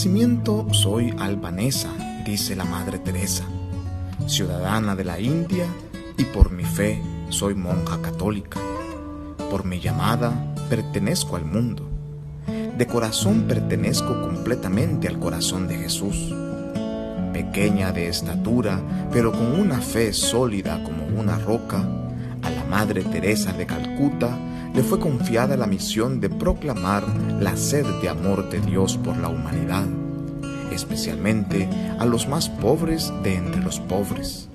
nacimiento soy albanesa, dice la Madre Teresa, ciudadana de la India, y por mi fe soy monja católica. Por mi llamada pertenezco al mundo. De corazón pertenezco completamente al corazón de Jesús. Pequeña de estatura, pero con una fe sólida como una roca, a la Madre Teresa de Calcuta le fue confiada la misión de proclamar la sed de amor de Dios por la humanidad, especialmente a los más pobres de entre los pobres.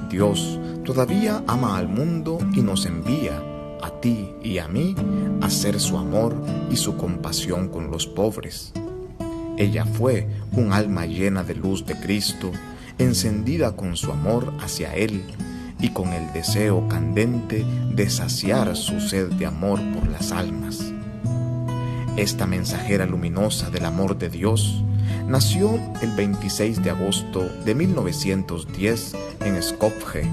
Dios todavía ama al mundo y nos envía, a ti y a mí, a hacer su amor y su compasión con los pobres. Ella fue un alma llena de luz de Cristo, encendida con su amor hacia Él y con el deseo candente de saciar su sed de amor por las almas. Esta mensajera luminosa del amor de Dios nació el 26 de agosto de 1910 en Skopje,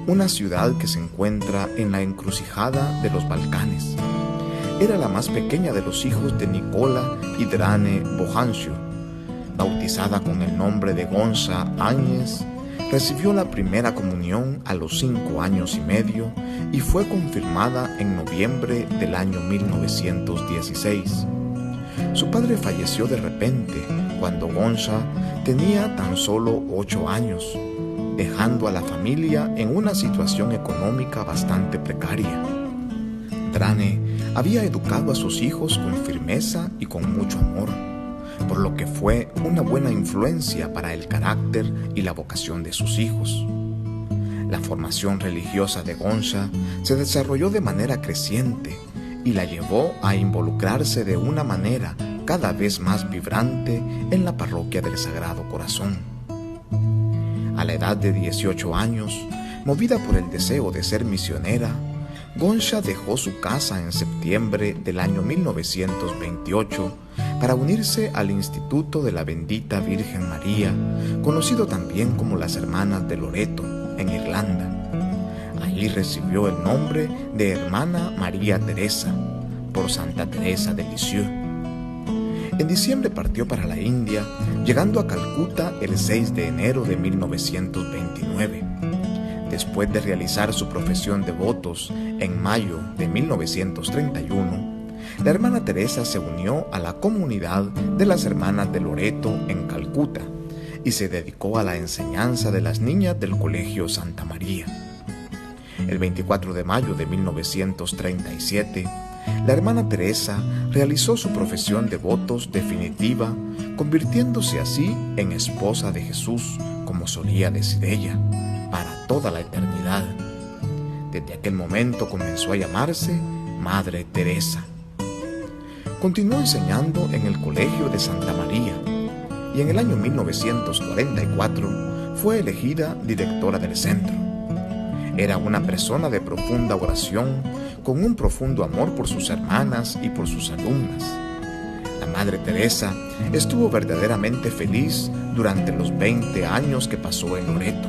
una ciudad que se encuentra en la encrucijada de los Balcanes. Era la más pequeña de los hijos de Nikola y Drane Bohancio. Bautizada con el nombre de Gonza Áñez, recibió la primera comunión a los 5 años y medio y fue confirmada en noviembre del año 1916. Su padre falleció de repente cuando Gonza tenía tan solo 8 años, dejando a la familia en una situación económica bastante precaria. Drane había educado a sus hijos con firmeza y con mucho amor, por lo que fue una buena influencia para el carácter y la vocación de sus hijos. La formación religiosa de Gonza se desarrolló de manera creciente y la llevó a involucrarse de una manera cada vez más vibrante en la parroquia del Sagrado Corazón. A la edad de 18 años, movida por el deseo de ser misionera, Gonza dejó su casa en septiembre del año 1928 para unirse al Instituto de la Bendita Virgen María, conocido también como las Hermanas de Loreto, en Irlanda. Allí recibió el nombre de Hermana María Teresa, por Santa Teresa de Lisieux. En diciembre partió para la India, llegando a Calcuta el 6 de enero de 1929. Después de realizar su profesión de votos en mayo de 1931, la hermana Teresa se unió a la comunidad de las Hermanas de Loreto en Calcuta y se dedicó a la enseñanza de las niñas del Colegio Santa María. El 24 de mayo de 1937, la hermana Teresa realizó su profesión de votos definitiva, convirtiéndose así en esposa de Jesús, como solía decir ella, para toda la eternidad. Desde aquel momento comenzó a llamarse Madre Teresa. Continuó enseñando en el Colegio de Santa María y en el año 1944 fue elegida directora del centro. Era una persona de profunda oración, con un profundo amor por sus hermanas y por sus alumnas. La Madre Teresa estuvo verdaderamente feliz durante los 20 años que pasó en Loreto,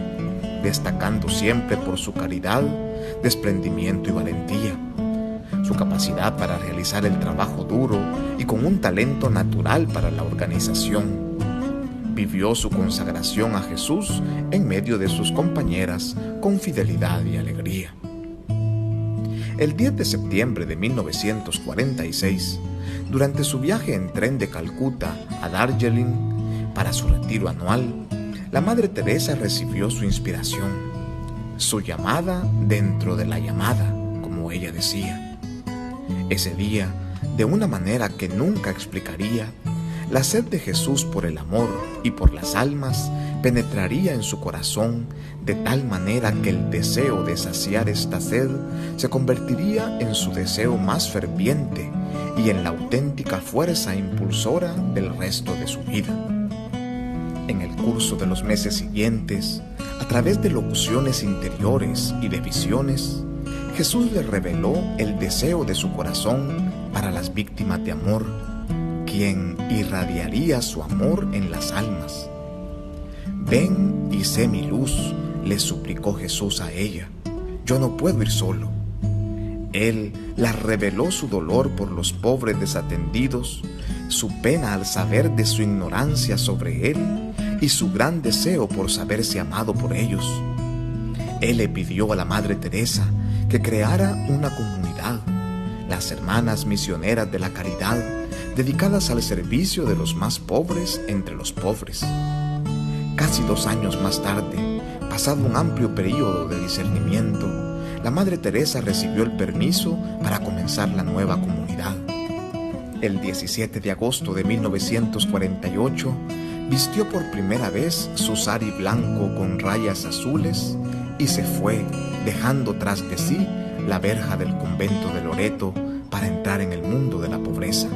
destacando siempre por su caridad, desprendimiento y valentía, su capacidad para realizar el trabajo duro y con un talento natural para la organización. Vivió su consagración a Jesús en medio de sus compañeras con fidelidad y alegría. El 10 de septiembre de 1946, durante su viaje en tren de Calcuta a Darjeeling para su retiro anual, la Madre Teresa recibió su inspiración, su llamada dentro de la llamada, como ella decía. Ese día, de una manera que nunca explicaría, la sed de Jesús por el amor y por las almas penetraría en su corazón de tal manera que el deseo de saciar esta sed se convertiría en su deseo más ferviente y en la auténtica fuerza impulsora del resto de su vida. En el curso de los meses siguientes, a través de locuciones interiores y de visiones, Jesús le reveló el deseo de su corazón para las víctimas de amor, quien irradiaría su amor en las almas. «Ven y sé mi luz», le suplicó Jesús a ella. «Yo no puedo ir solo». Él la reveló su dolor por los pobres desatendidos, su pena al saber de su ignorancia sobre él y su gran deseo por saberse amado por ellos. Él le pidió a la Madre Teresa que creara una comunidad, las Hermanas Misioneras de la Caridad, dedicadas al servicio de los más pobres entre los pobres. Casi 2 años más tarde, pasado un amplio período de discernimiento, la Madre Teresa recibió el permiso para comenzar la nueva comunidad. El 17 de agosto de 1948, vistió por primera vez su sari blanco con rayas azules y se fue, dejando tras de sí la verja del convento de Loreto para entrar en el mundo de la pobreza.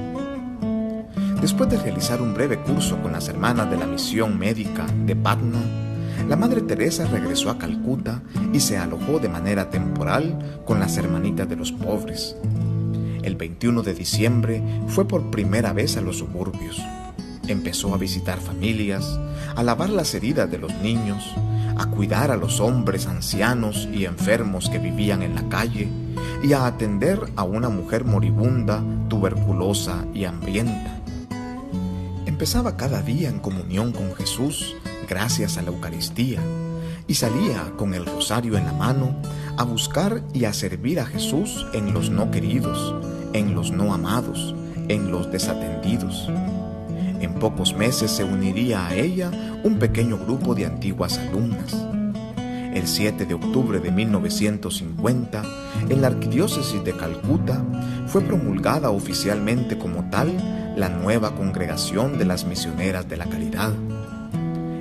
Después de realizar un breve curso con las hermanas de la misión médica de Patna, la Madre Teresa regresó a Calcuta y se alojó de manera temporal con las hermanitas de los pobres. El 21 de diciembre fue por primera vez a los suburbios. Empezó a visitar familias, a lavar las heridas de los niños, a cuidar a los hombres ancianos y enfermos que vivían en la calle y a atender a una mujer moribunda, tuberculosa y hambrienta. Empezaba cada día en comunión con Jesús gracias a la Eucaristía y salía con el rosario en la mano a buscar y a servir a Jesús en los no queridos, en los no amados, en los desatendidos. En pocos meses se uniría a ella un pequeño grupo de antiguas alumnas. El 7 de octubre de 1950, en la Arquidiócesis de Calcuta, fue promulgada oficialmente como tal la nueva Congregación de las Misioneras de la Caridad.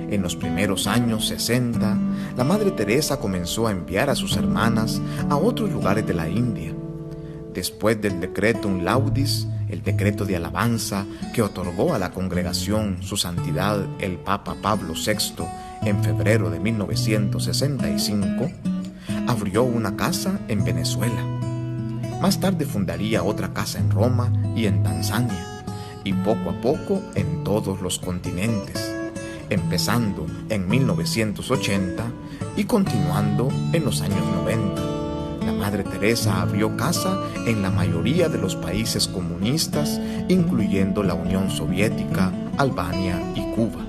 En los primeros años 60, la Madre Teresa comenzó a enviar a sus hermanas a otros lugares de la India. Después del Decretum Laudis, el decreto de alabanza que otorgó a la congregación su santidad el Papa Pablo VI en febrero de 1965, abrió una casa en Venezuela. Más tarde fundaría otra casa en Roma y en Tanzania, y poco a poco en todos los continentes, empezando en 1980 y continuando en los años 90. La Madre Teresa abrió casa en la mayoría de los países comunistas, incluyendo la Unión Soviética, Albania y Cuba.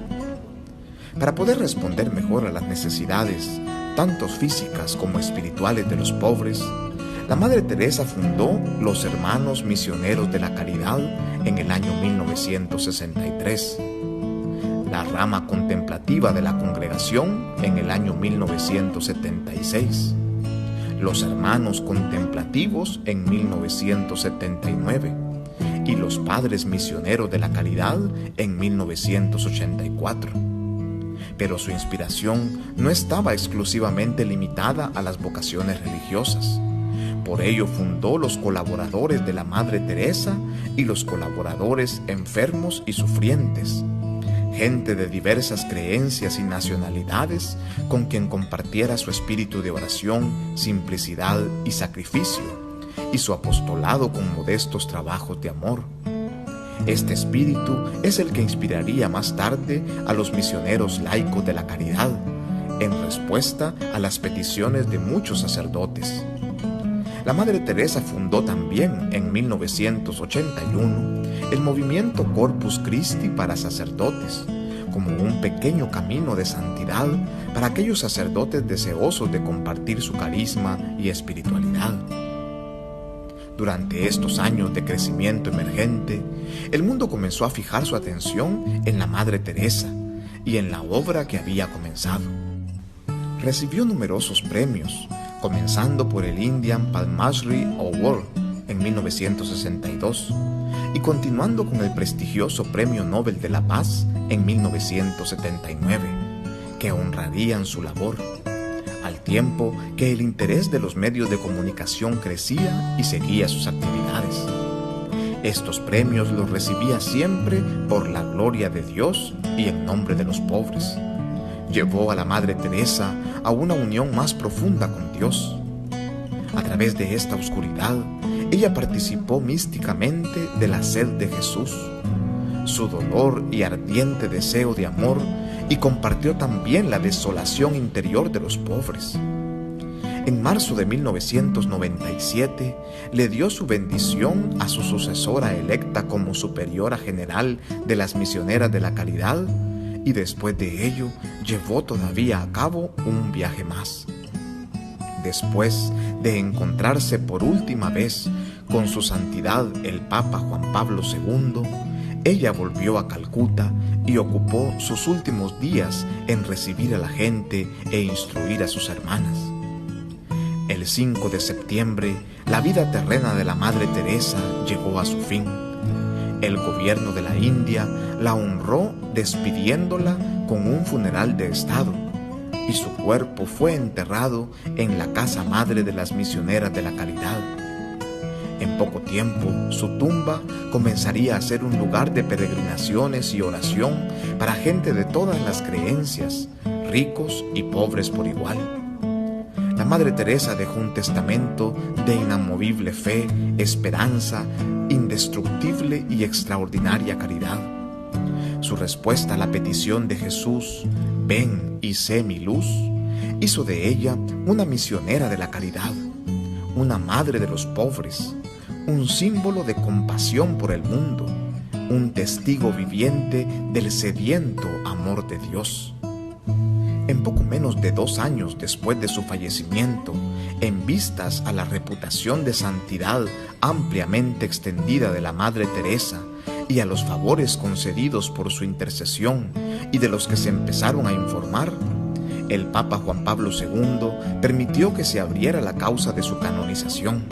Para poder responder mejor a las necesidades, tanto físicas como espirituales de los pobres, la Madre Teresa fundó los Hermanos Misioneros de la Caridad en el año 1963, la rama contemplativa de la congregación en el año 1976, los Hermanos Contemplativos en 1979 y los Padres Misioneros de la Caridad en 1984. Pero su inspiración no estaba exclusivamente limitada a las vocaciones religiosas. Por ello fundó los colaboradores de la Madre Teresa y los colaboradores enfermos y sufrientes, gente de diversas creencias y nacionalidades con quien compartiera su espíritu de oración, simplicidad y sacrificio, y su apostolado con modestos trabajos de amor. Este espíritu es el que inspiraría más tarde a los misioneros laicos de la caridad, en respuesta a las peticiones de muchos sacerdotes. La Madre Teresa fundó también en 1981 el movimiento Corpus Christi para sacerdotes, como un pequeño camino de santidad para aquellos sacerdotes deseosos de compartir su carisma y espiritualidad. Durante estos años de crecimiento emergente, el mundo comenzó a fijar su atención en la Madre Teresa y en la obra que había comenzado. Recibió numerosos premios, comenzando por el Indian Padma Shri Award en 1962 y continuando con el prestigioso Premio Nobel de la Paz en 1979, que honrarían su labor, al tiempo que el interés de los medios de comunicación crecía y seguía sus actividades. Estos premios los recibía siempre por la gloria de Dios y en nombre de los pobres. Llevó a la Madre Teresa a una unión más profunda con Dios. A través de esta oscuridad, ella participó místicamente de la sed de Jesús, su dolor y ardiente deseo de amor, y compartió también la desolación interior de los pobres. en marzo de 1997, le dio su bendición a su sucesora electa como superiora general de las Misioneras de la Caridad, y después de ello llevó todavía a cabo un viaje más. Después de encontrarse por última vez con su santidad el Papa Juan Pablo II, ella volvió a Calcuta y ocupó sus últimos días en recibir a la gente e instruir a sus hermanas. El 5 de septiembre, la vida terrena de la Madre Teresa llegó a su fin. El gobierno de la India la honró despidiéndola con un funeral de Estado, y su cuerpo fue enterrado en la casa madre de las Misioneras de la Caridad. En poco tiempo, su tumba comenzaría a ser un lugar de peregrinaciones y oración para gente de todas las creencias, ricos y pobres por igual. La Madre Teresa dejó un testamento de inamovible fe, esperanza, indestructible y extraordinaria caridad. Su respuesta a la petición de Jesús, «Ven y sé mi luz», hizo de ella una misionera de la caridad, una madre de los pobres, un símbolo de compasión por el mundo, un testigo viviente del sediento amor de Dios. En poco menos de 2 años después de su fallecimiento, en vistas a la reputación de santidad ampliamente extendida de la Madre Teresa y a los favores concedidos por su intercesión y de los que se empezaron a informar, el Papa Juan Pablo II permitió que se abriera la causa de su canonización.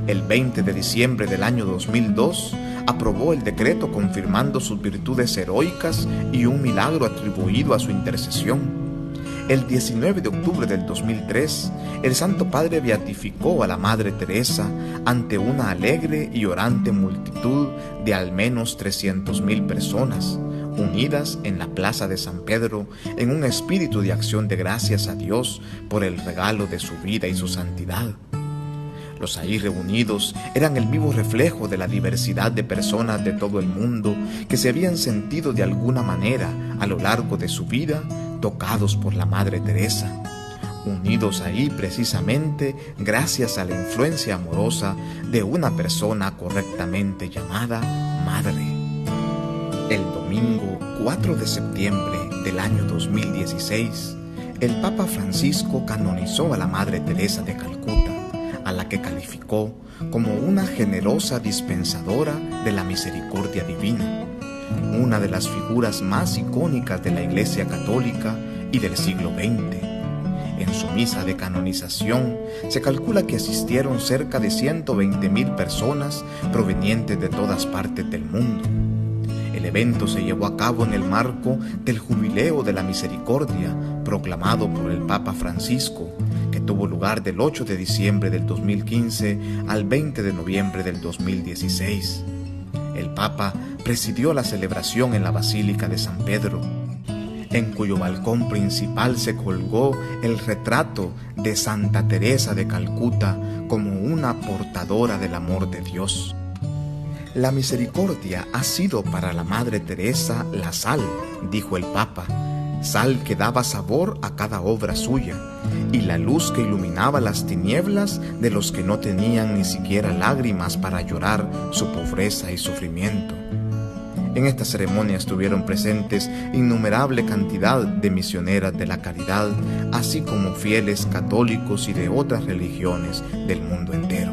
El 20 de diciembre del año 2002, aprobó el decreto confirmando sus virtudes heroicas y un milagro atribuido a su intercesión. El 19 de octubre del 2003, el Santo Padre beatificó a la Madre Teresa ante una alegre y orante multitud de al menos 300,000 personas, unidas en la Plaza de San Pedro en un espíritu de acción de gracias a Dios por el regalo de su vida y su santidad. Los ahí reunidos eran el vivo reflejo de la diversidad de personas de todo el mundo que se habían sentido de alguna manera a lo largo de su vida tocados por la Madre Teresa, unidos ahí precisamente gracias a la influencia amorosa de una persona correctamente llamada Madre. El domingo 4 de septiembre del año 2016, el Papa Francisco canonizó a la Madre Teresa de Calcuta, a la que calificó como una generosa dispensadora de la misericordia divina, una de las figuras más icónicas de la Iglesia Católica y del siglo XX. En su misa de canonización se calcula que asistieron cerca de 120,000 personas provenientes de todas partes del mundo. El evento se llevó a cabo en el marco del Jubileo de la Misericordia proclamado por el Papa Francisco, que tuvo lugar del 8 de diciembre del 2015 al 20 de noviembre del 2016. El Papa presidió la celebración en la Basílica de San Pedro, en cuyo balcón principal se colgó el retrato de Santa Teresa de Calcuta como una portadora del amor de Dios. La misericordia ha sido para la Madre Teresa la sal, dijo el Papa, sal que daba sabor a cada obra suya, y la luz que iluminaba las tinieblas de los que no tenían ni siquiera lágrimas para llorar su pobreza y sufrimiento. En esta ceremonia estuvieron presentes innumerable cantidad de misioneras de la caridad, así como fieles católicos y de otras religiones del mundo entero.